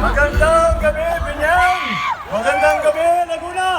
Magandang gabi, Binyang! Magandang gabi, Laguna!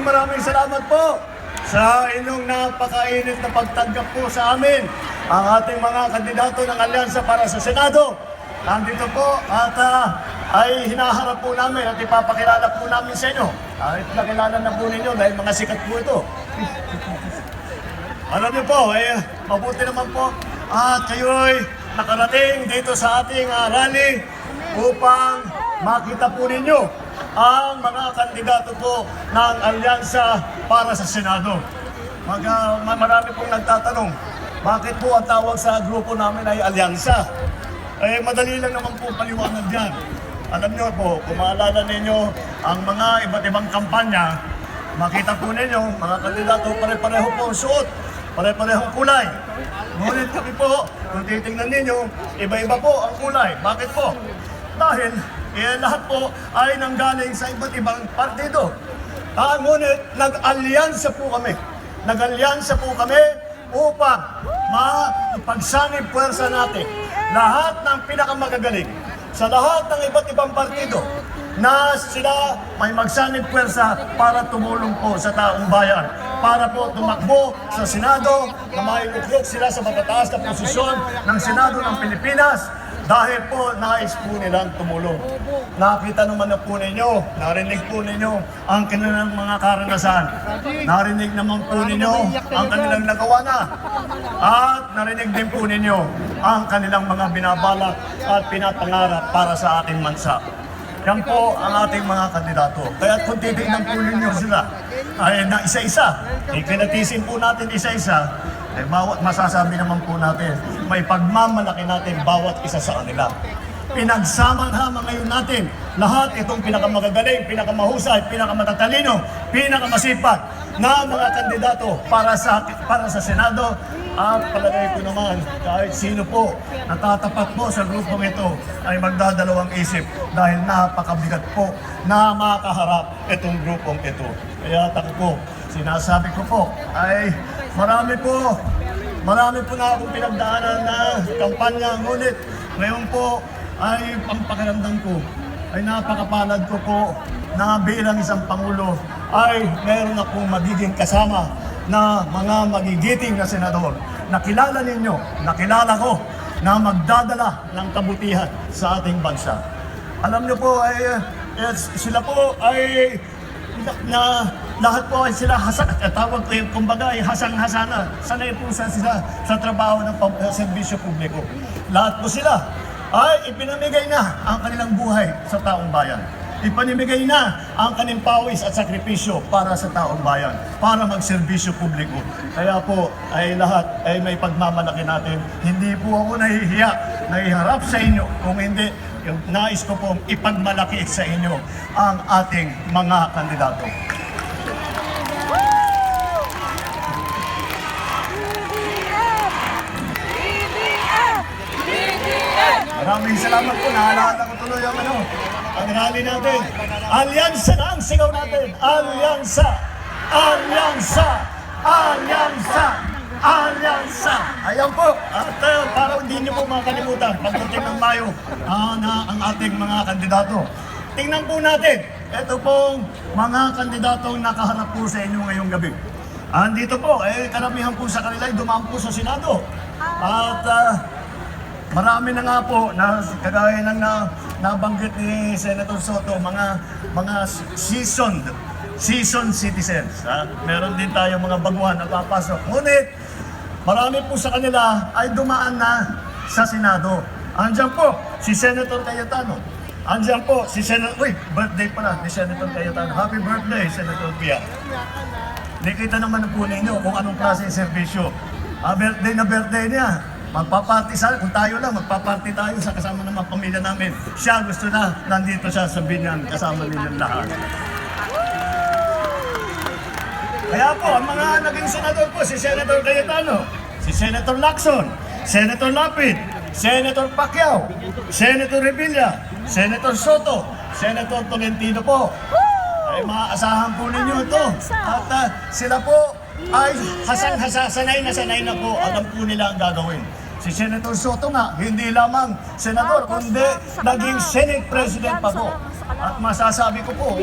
Maraming salamat po sa inyong napakainit na pagtanggap po sa amin, ang ating mga kandidato ng Alyansa para sa Senado. Nandito po at ay hinaharap po namin at ipapakilala po namin sa inyo. At nakilala na po ninyo dahil mga sikat po ito. Alam niyo po, mabuti naman po at kayo'y nakarating dito sa ating rally upang makita po ninyo ang mga kandidato po ng Alyansa para sa Senado. Marami pong nagtatanong, bakit po ang tawag sa grupo namin ay Alyansa? Madali lang naman po paliwanag dyan. Alam niyo po, kung maalala ninyo ang mga iba't ibang kampanya, makita po ninyo, mga kandidato pare-pareho po ang suot, pare-parehong kulay. Ngunit kami po, kung titingnan ninyo, iba-iba po ang kulay. Bakit po? Dahil lahat po ay nanggaling sa iba't ibang partido. Ngunit nag-alyansa po kami. Nag-alyansa po kami upang maipagsanib puwersa natin lahat ng pinakamagagaling sa lahat ng iba't ibang partido na sila may magsanib puwersa para tumulong po sa taong bayan, para po tumakbo sa Senado na maiuklog sila sa matataas na posisyon ng Senado ng Pilipinas dahil po nais po nilang tumulong. Nakita naman na po ninyo, narinig po ninyo ang kanilang mga karanasan. Narinig naman po ninyo ang kanilang nagawa na. At narinig din po ninyo ang kanilang mga binabalak at pinapangarap para sa ating bansa. Yan po ang ating mga kandidato. Kaya kung titignan po ninyo sila, ay na isa-isa, ikinatisin po natin isa-isa, ay bawat masasabi naman po natin, may pagmamalaki natin bawat isa sa kanila. Pinagsama-hama ngayon natin lahat itong pinakamagagaling, pinakamahusay, pinakamatatalino, pinakamasipag na mga kandidato para sa Senado. At palagay ko naman, kahit sino po natatapat po sa grupong ito ay magdadalawang isip dahil napakabigat po na makaharap itong grupong ito. Kaya ako po, sinasabi ko po ay marami po na akong pinagdaanan na kampanya. Ngunit ngayon po ay ang pakiramdam ko ay napakapalad ko po na bilang isang Pangulo ay meron akong magiging kasama na mga magigiting na senador. Nakilala ninyo, nakilala ko na magdadala ng kabutihan sa ating bansa. Alam niyo po ay sila po ay na lahat po ay sila tawag ko yung kumbaga ay hasang-hasana. Sanay po sila sa trabaho ng serbisyo publiko. Lahat po sila ay ipinamigay na ang kanilang buhay sa taong bayan. Ipanimigay na ang kanilang pawis at sakripisyo para sa taong bayan, para magserbisyo publiko. Kaya po ay lahat ay may pagmamalaki natin. Hindi po ako nahihiya, nahiharap sa inyo. Kung hindi, yung nais ko pong ipagmalaki sa inyo ang ating mga kandidato. Maraming salamat po. Naalala ko tuloy ang rally natin. Alyansa na ang sigaw natin. Alyansa! Alyansa! Alyansa! Alyansa! Ayan po. At para hindi niyo po makalimutan, pagdating ng Mayo na ang ating mga kandidato. Tingnan po natin. Ito pong mga kandidatong nakahanap po sa inyo ngayong gabi. Andito po, karamihan po sa kanila ay dumaan po sa Senado. At marami na nga po na kagaya ng nabanggit ni Senator Soto, mga seasoned citizens. Meron din tayo mga baguhan na papasok. Ngunit marami po sa kanila ay dumaan na sa Senado. Andiyan po si Senator Cayetano. Andiyan po si Senator, birthday pala ni Senator Cayetano. Happy birthday, Senator Pia. Nakita naman po ninyo kung anong klase ng serbisyo. Birthday na birthday niya. Magpaparty sana, kung tayo lang, magpaparty tayo sa kasama ng mga pamilya namin. Siya gusto na, nandito siya sa binyan, kasama nilang lahat. Kaya po, ang mga naging senador po, si Senator Cayetano, si Senator Lacson, Senator Lapid, Senator Pacquiao, Senator Revilla, Senator Soto, Senator Tolentino po. Ay maaasahan po ninyo ito. At sila po ay sanay na po, alam po nila ang gagawin. Si Senator Soto nga, hindi lamang senador, kundi naging Senate President pa po. At masasabi ko po,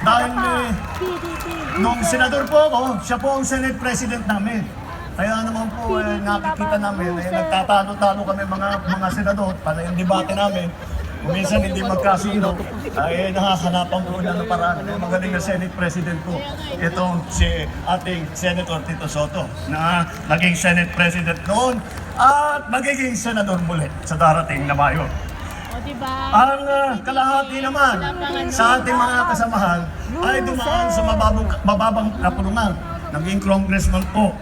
dahil nung senador po ako, siya po ang Senate President namin. Kaya naman po, nakikita namin, nagtatalo-talo kami mga senador para yung debate namin. Kung minsan hindi magkasundo, ay nakahanapan po na ng paraan. Magaling na Senate President po. Ito si ating Senator Tito Soto na naging Senate President noon at magiging senador muli sa darating na Mayo. Ang kalahati naman sa ating mga kasamahan ay dumaan sa mababang kapulungan. Naging congressman po.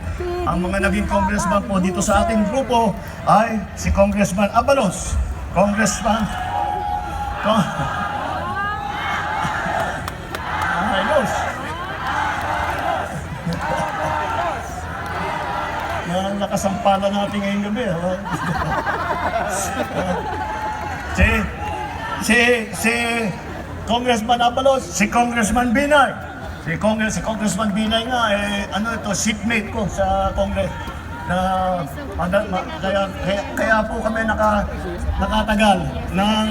Ang mga naging congressman po dito sa ating grupo ay si Congressman Abalos, Congressman Abalos. Nakasampalan natin ngayong gabi. Si Congressman Abalos, si Congressman Binay. Si Congressman Binay nga, seatmate ko sa Congress. Kaya po kami nakatagal ng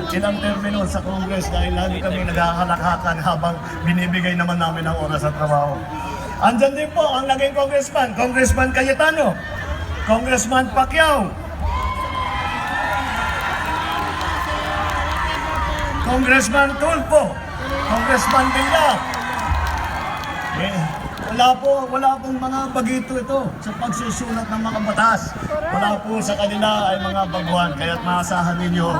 ilang termino sa Congress dahil lagi kami naghahalakhakan habang binibigay naman namin ang oras sa trabaho. Andyan din po ang naging congressman, Congressman Cayetano, Congressman Pacquiao, Congressman Tulfo, Congressman Villa. Wala pong mga bagito ito sa pagsusulat ng mga batas. Wala po sa kanila ay mga baguhan. Kaya't maasahan ninyo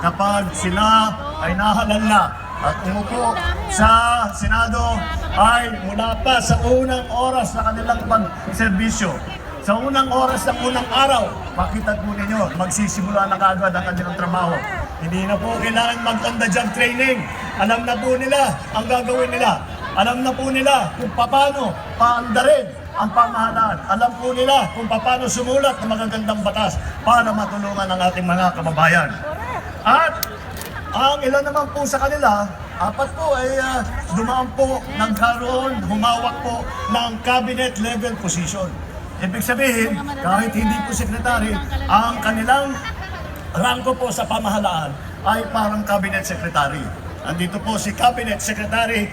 kapag sila ay nahalal na at umupo sa Senado ay mula pa sa unang oras na kanilang pagserbisyo. Sa unang oras ng unang araw, makita po ninyo, magsisimula na kaagad ang kanilang trabaho. Hindi na po kailangan mag-on-the-job training. Alam na po nila ang gagawin nila. Alam na po nila kung paano paandarin ang pamahalaan. Alam po nila kung paano sumulat ng magagandang batas para matulungan ang ating mga kababayan. At ang ilan naman po sa kanila, apat po ay dumaan po, nagkaroon, humawak po ng cabinet level position. Ibig sabihin, kahit hindi po sekretary, ang kanilang rangko po sa pamahalaan ay parang cabinet secretary. Andito po si Cabinet Secretary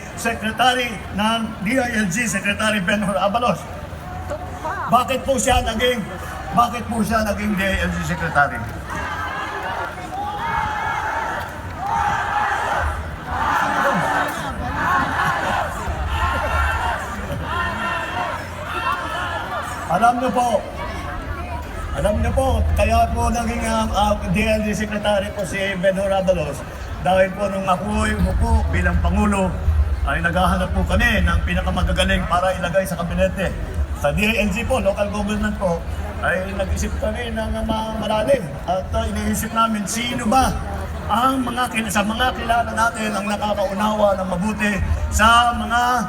ng DILG, Secretary Benhur Abalos. Bakit po siya naging DILG Secretary? Alam niyo po, kaya po naging DILG Secretary po si Benhur Abalos. Dahil po nung ako'y umupo bilang Pangulo, ay naghahanap po kami ng pinakamagagaling para ilagay sa kabinete. Sa DILG po, local government po, ay nag-isip kami ng malalim. At iniisip namin, sino ba ang sa mga kilala natin ang nakakaunawa ng mabuti sa mga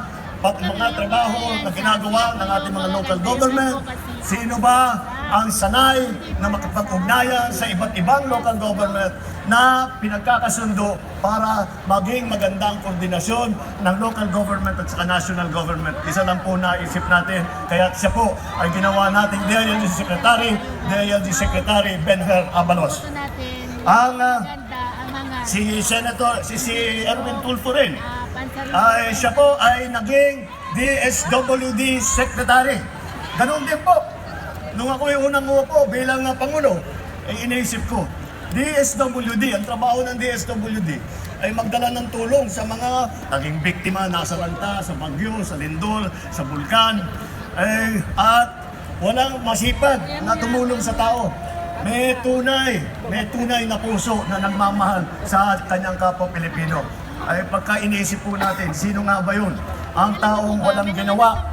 trabaho na ginagawa ng ating mga local government. Sino ba ang sanay na makipag-ugnayan sa iba't ibang local government na pinagkakasundo para maging magandang koordinasyon ng local government at saka national government. Isa lang po naisip natin, kaya siya po ay ginawa nating DILG Secretary Benhur Abalos. Si Erwin Tulfo rin, siya po ay naging DSWD Secretary. Ganun din po. Nung ako yung unang umupo bilang Pangulo, ay iniisip ko, DSWD, ang trabaho ng DSWD ay magdala ng tulong sa mga naging biktima nasa ranta, sa bagyo, sa lindol, sa bulkan, at walang masipag na tumulong sa tao. May tunay na puso na nagmamahal sa kanyang kapwa Pilipino. Ay pagka iniisip po natin, sino nga ba yun? Ang taong walang ginawa,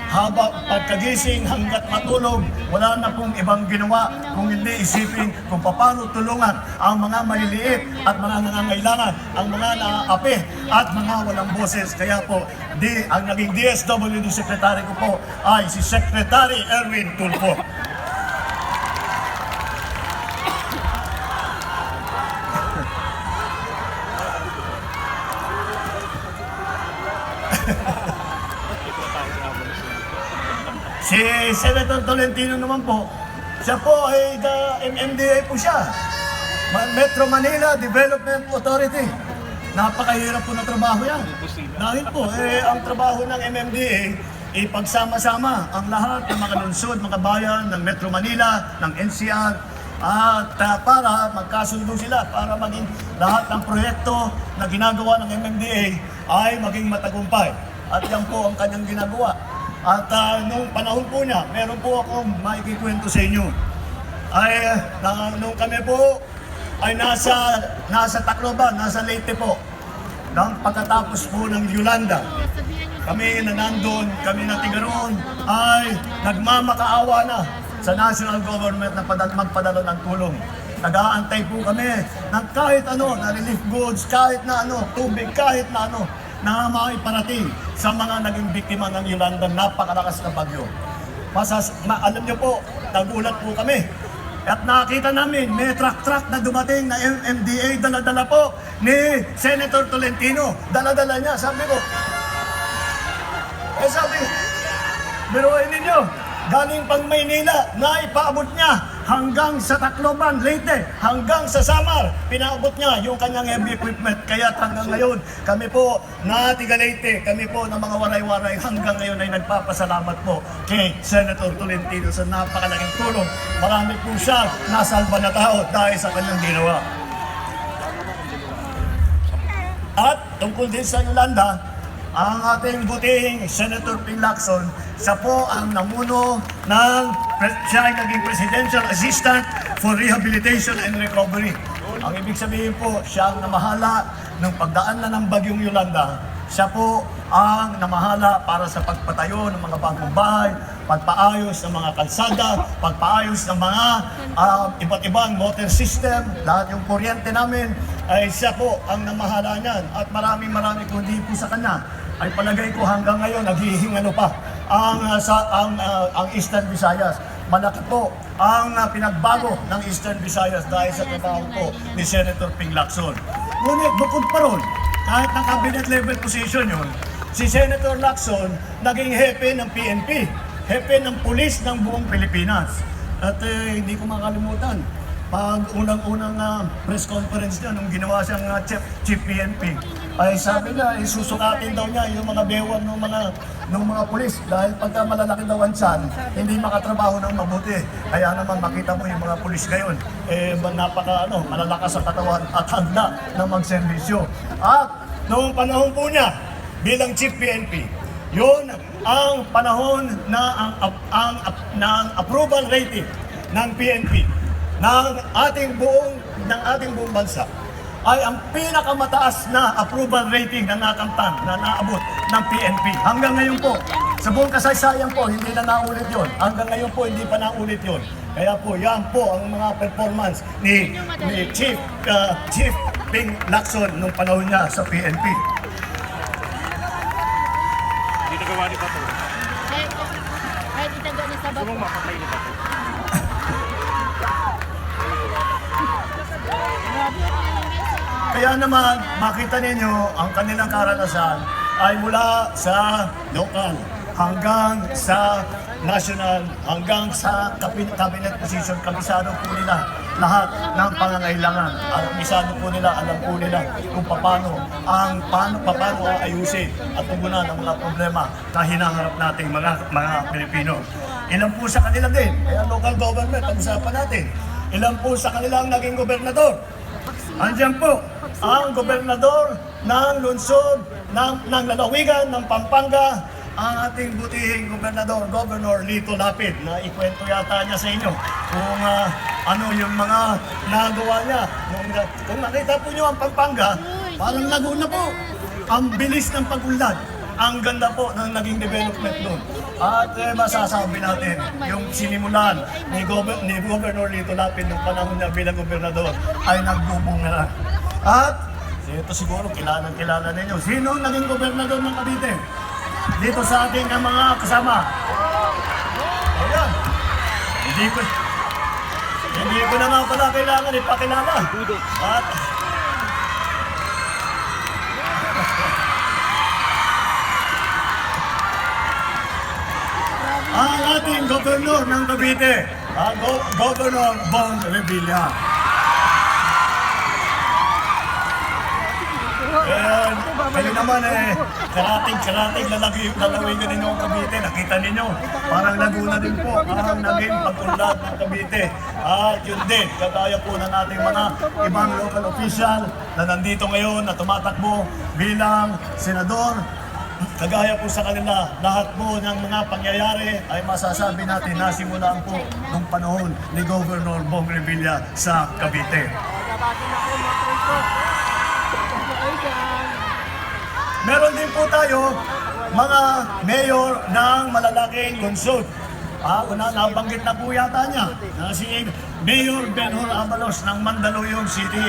habang pagkagising hanggat matulog, wala na pong ibang ginawa kung hindi isipin kung paano tulungan ang mga maliliit at mga nangangailangan, ang mga naaapi at mga walang boses. Kaya po, ang naging DSWD Secretary ko po ay si Secretary Erwin Tulfo. Si Senator Tolentino naman po Siya po ay MMDA po siya. Metro Manila Development Authority. Napakahirap po na trabaho yan. Dahil po, ang trabaho ng MMDA, ipagsama-sama ang lahat ng mga lungsod, mga bayan ng Metro Manila, ng NCR, at para magkasundo sila, para maging lahat ng proyekto na ginagawa ng MMDA ay maging matagumpay. At yan po ang kanyang ginagawa. At nung panahon po niya, meron po akong maikikwento sa inyo. Nung kami po ay nasa Tacloban, nasa Leyte po. Nang pagkatapos po ng Yolanda, kami na nandun, kami na tiga roon, ay nagmamakaawa na sa national government na magpadala ng tulong. Nag-aantay po kami ng kahit ano, na relief goods, kahit na ano, tubig, kahit na ano, na maiparating sa mga naging biktima ng Yolanda, napakalakas na bagyo. Alam niyo po, nagulat po kami. At nakita namin, may truck na dumating na MMDA, dala-dala po ni Senator Tolentino. Dala-dala niya, sabi ko. Biruin ninyo, galing pang Maynila, naipaabot niya hanggang sa Tacloban, Leyte, hanggang sa Samar. Pinaabot niya yung kanyang heavy equipment. Kaya hanggang ngayon, kami po na tiga Leyte, kami po ng mga waray-waray, hanggang ngayon ay nagpapasalamat po kay Senator Tolentino sa napakalaking tulong. Marami po siya nasalba na tao dahil sa kanyang ginawa. At tungkol din sa Yolanda, ang ating butihing Senator Ping Lacson, siya po ang namuno siya ay naging Presidential Assistant for Rehabilitation and Recovery. Ang ibig sabihin po, siya ang namahala ng pagdaan na ng bagyong Yolanda. Siya po ang namahala para sa pagpatayo ng mga bagong bahay, pagpaayos ng mga kalsada, pagpaayos ng mga iba't ibang water system, lahat yung kuryente namin, ay siya po ang namahala niyan. At maraming kundi po sa kanya, ay palagay ko hanggang ngayon naghihingano pa ang Eastern Visayas. Malaki po ang pinagbago ng Eastern Visayas dahil sa trabaho po ni Senator Ping Lacson. Ngunit bukod pa ron, kahit na cabinet level position yun, si Senator Lacson naging hepe ng PNP, hepe ng pulis ng buong Pilipinas. At hindi ko makalimutan, pag unang-unang press conference niya, nung ginawa siyang chief PNP, ay sabi niya, susukatin daw niya yung mga bewang ng mga pulis dahil pagka malalaki daw ang tiyan, hindi makatrabaho ng mabuti. Kaya naman makita mo yung mga pulis ngayon, malalakas sa katawan at handa na magserbisyo. At noong panahon po niya bilang chief PNP, yun ang panahon na ang approval rating ng PNP ng ating buong bansa ay ang pinakamataas na approval rating na nakamtan, na naabot ng PNP. Hanggang ngayon po, sa buong kasaysayan po, hindi na naulit yon. Hanggang ngayon po, hindi pa naulit yon. Kaya po, yan po ang mga performance ni Chief Ping Lacson nung panahon niya sa PNP. Hindi nagawa ni Bato. Kahit itaga niya sa Bato. Sumang mapatay ni Bato. Kaya naman, makita ninyo ang kanilang karanasan ay mula sa local hanggang sa national, hanggang sa cabinet position. Kabisado po nila lahat ng pangangailangan. Kabisado po nila, alam po nila kung paano ayusin at tugunan ang mga problema na hinaharap nating mga Pilipino. Ilan po sa kanila din, kaya local government, pag-usapan natin. Ilan po sa kanilang naging gobernador. Andiyan po ang gobernador ng lungsod ng lalawigan ng Pampanga, ang ating butihing gobernador, Governor Lito Lapid, na ikwento yata niya sa inyo kung ano yung mga nagawa niya. Kung nakita po niyo ang Pampanga, parang Laguna po. Ang bilis ng pag-unlad. Ang ganda po ng naging development doon. At masasabi natin, yung sinimulan ni Governor Lito Lapid nung panahon niya bilang gobernador ay nagbubunga na. At ito siguro kilala ninyo. Sino naging gobernador ng Cavite? Dito sa ating mga kasama. Ayan. Hindi ko na nga pala kailangan ipakilala. At ang ating gobernador ng Cavite Governor Bong Revilla. Ayan, kayo naman karating lalawin ninyo ang Cavite. Nakita ninyo, parang Laguna din po ang naging pag-unlad ng Cavite. At yun din, kagaya po ng ating mga ibang local official na nandito ngayon na tumatakbo bilang senador. Kagaya po sa kanila, lahat po ng mga pangyayari ay masasabi natin na simulan po ng panahon ni Governor Bong Revilla sa Cavite. Meron din po tayo mga mayor ng malalaking lungsod. Nabanggit na po yata niya na si Mayor Benhur Abalos ng Mandaluyong City.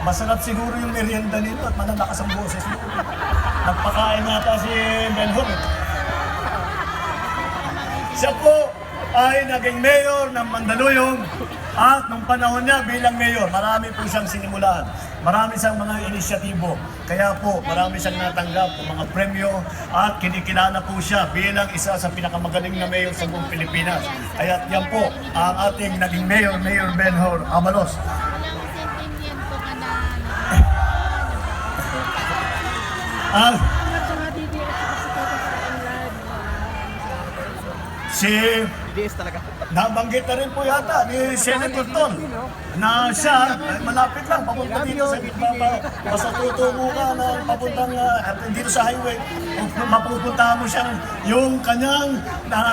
Masarap siguro yung merienda nito at malalakas ang boses mo. Nagpakain yata si Benhur. Siya po ay naging mayor ng Mandaluyong at nung panahon niya bilang mayor, marami po siyang sinimulan. Marami siyang mga inisyatibo. Kaya po, marami siyang natanggap ng mga premyo at kinikilala po siya bilang isa sa pinakamagaling na mayor sa buong Pilipinas. Kaya yan po ang ating naging mayor, Mayor Benhur Abalos. Nabanggit na rin po yata ni Senator Ton na siya ay malapit lang papunta dito sa basta tutungo ka na papuntang dito sa highway mapupuntahan mo siya yung kanyang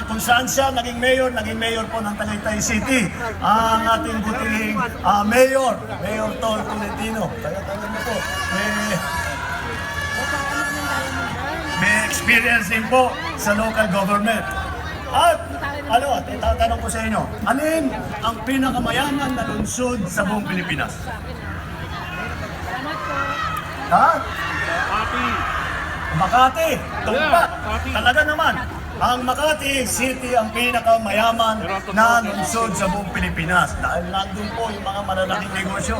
kung saan siya naging mayor po ng Tagaytay City ang ating buting Mayor Ton Tolentino. Kaya tanong mo po may experience din po sa local government. At tatanong ko sa inyo, alin ang pinakamayaman na lungsod sa buong Pilipinas? Ha? Makati. Tumpa. Talaga naman. Ang Makati City ang pinakamayaman na lungsod sa buong Pilipinas. Dahil nandun po yung mga malalaking negosyo.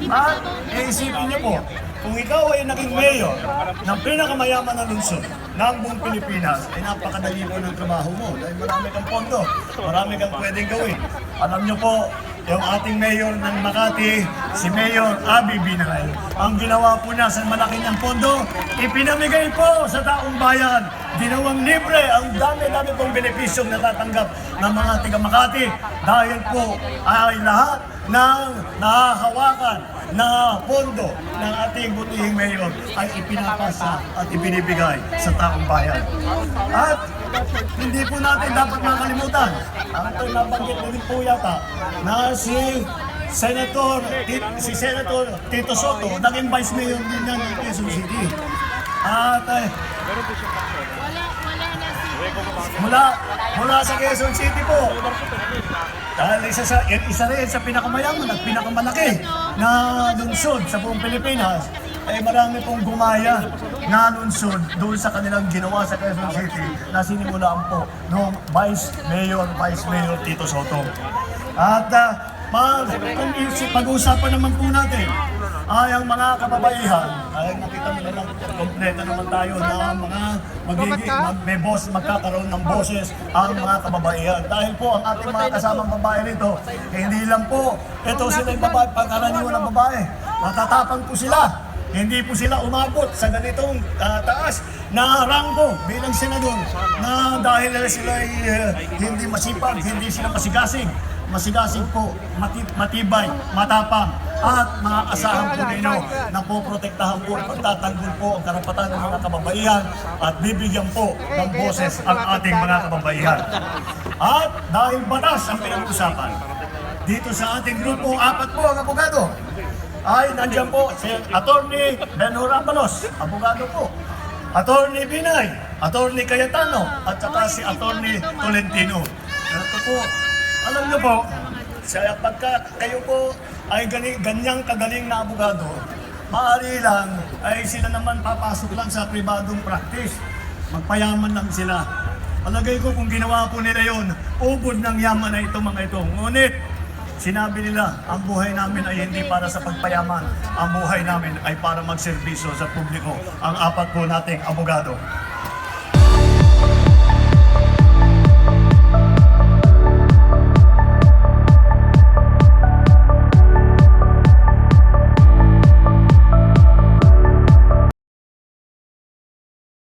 At iisipin niyo po, kung ikaw ay naging mayor ng pinakamayaman na lungsod ng buong Pilipinas, ay napakadali po ng trabaho mo dahil marami kang pondo, marami kang pwedeng gawin. Alam niyo po, yung ating mayor ng Makati, si Mayor Abby Binay, ang ginawa po niya sa malaki niyang pondo, ipinamigay po sa taong bayan. Ginawang libre ang dami-dami pong benepisyong natatanggap ng mga tiga Makati dahil po ay lahat ng nahahawakan na pondo ng ating butihing mayor ay ipinapasa at ibinibigay sa taong bayan. At hindi po natin dapat makalimutan, ang nabanggit na rin po yata na si Senator Tito Soto, naging Vice Mayor din yan ng Quezon City. At mula sa Quezon City po, dahil isa rin sa pinakamayaman at pinakamalaki na lungsod sa buong Pilipinas, ay marami pong gumaya na lungsod doon sa kanilang ginawa sa Quezon City na sinimulaan po noong Vice Mayor Tito Soto. At pag-uusapan naman po natin ay ang mga kababaihan, ay nakita nila lang, kompleto naman tayo na magkakaroon ng boses ang mga kababaihan. Dahil po ang ating mga kasamang babae rito, hindi lang po, ito sila yung babae, pagkaraniwan ng babae, matatapang po sila. Hindi po sila umabot sa ganitong taas na ranggo bilang senador na dahil sila ay hindi masipag, hindi sila masigasig. Masigasig po, matibay, matapang, at maaasahan po ninyo na poprotektahan po at pagtatanggol po ang karapatan ng mga kababaihan at bibigyan po ng boses ang ating mga kababaihan. At dahil batas ang pinag-usapan, dito sa ating grupo, 4 po ang abogado. Ay nandiyan po si Attorney Benhur Abalos, abogado po. Attorney Binay, Attorney Cayetano, at saka si Attorney Tolentino. Ito po, alam niyo po, pagka kayo po ay ganyang kagaling na abogado, maaari lang ay sila naman papasok lang sa pribadong practice. Magpayaman lang sila. Palagay ko kung ginawa po nila yon, ubod ng yaman na ito mga ito. Ngunit Sinabi nila, ang buhay namin ay hindi para sa pagpayaman. Ang buhay namin ay para magserbisyo sa publiko. Ang apat po nating abogado.